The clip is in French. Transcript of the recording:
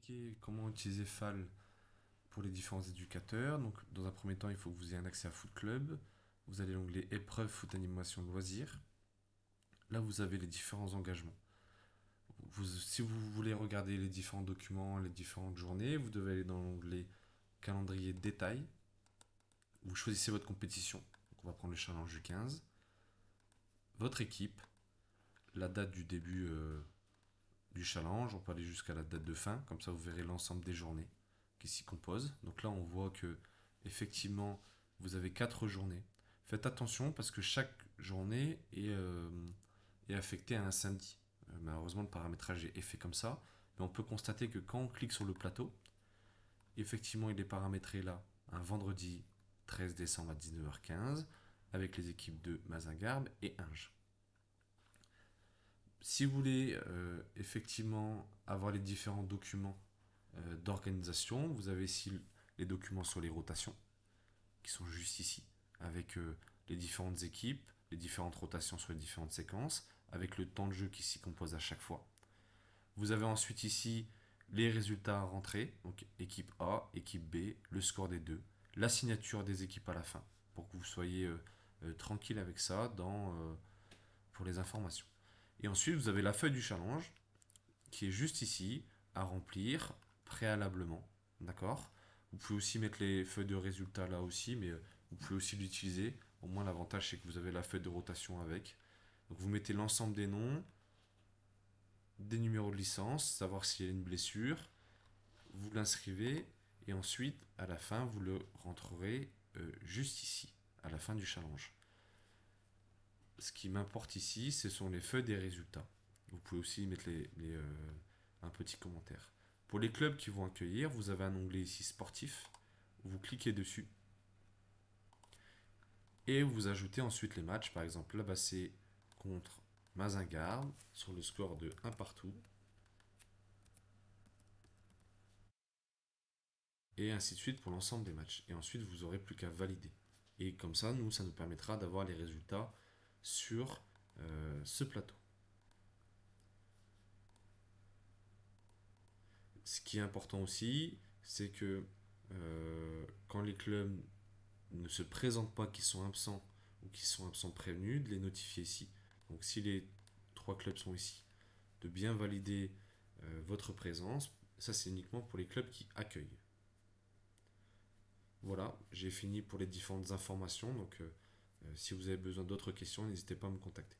expliquer comment utiliser FAL pour les différents éducateurs. Donc, dans un premier temps, il faut que vous ayez un accès à Foot Club. Vous allez l'onglet épreuve, foot, animation, loisirs. Là, vous avez les différents engagements. Si vous voulez regarder les différents documents, les différentes journées, vous devez aller dans l'onglet calendrier détail. Vous choisissez votre compétition. Donc, on va prendre le challenge du 15. Votre équipe, la date du début du challenge, on peut aller jusqu'à la date de fin, comme ça vous verrez l'ensemble des journées qui s'y composent. Donc là on voit que effectivement vous avez 4 journées. Faites attention parce que chaque journée est affectée à un samedi. Malheureusement le paramétrage est fait comme ça, mais on peut constater que quand on clique sur le plateau, effectivement il est paramétré là un vendredi 13 décembre à 19h15 avec les équipes de Mazingarbe et Inge. Si vous voulez effectivement avoir les différents documents d'organisation, vous avez ici les documents sur les rotations, qui sont juste ici, avec les différentes équipes, les différentes rotations sur les différentes séquences, avec le temps de jeu qui s'y compose à chaque fois. Vous avez ensuite ici les résultats à rentrer, donc équipe A, équipe B, le score des deux, la signature des équipes à la fin, pour que vous soyez tranquille avec ça pour les informations. Et ensuite, vous avez la feuille du challenge qui est juste ici à remplir préalablement. D'accord. Vous pouvez aussi mettre les feuilles de résultats là aussi, mais vous pouvez aussi l'utiliser. Au moins, l'avantage, c'est que vous avez la feuille de rotation avec. Donc, vous mettez l'ensemble des noms, des numéros de licence, savoir s'il y a une blessure. Vous l'inscrivez et ensuite, à la fin, vous le rentrerez juste ici, à la fin du challenge. Ce qui m'importe ici, ce sont les feuilles des résultats. Vous pouvez aussi mettre un petit commentaire. Pour les clubs qui vont accueillir, vous avez un onglet ici sportif. Vous cliquez dessus et vous ajoutez ensuite les matchs. Par exemple, là, c'est contre Mazingarbe sur le score de 1 partout. Et ainsi de suite pour l'ensemble des matchs. Et ensuite, vous n'aurez plus qu'à valider. Et comme ça, ça nous permettra d'avoir les résultats sur ce plateau. Ce qui est important aussi, c'est que quand les clubs ne se présentent pas, qu'ils sont absents ou qu'ils sont absents prévenus, de les notifier ici. Donc si les 3 clubs sont ici, de bien valider votre présence. Ça, c'est uniquement pour les clubs qui accueillent. Voilà, j'ai fini pour les différentes informations. Donc si vous avez besoin d'autres questions, n'hésitez pas à me contacter.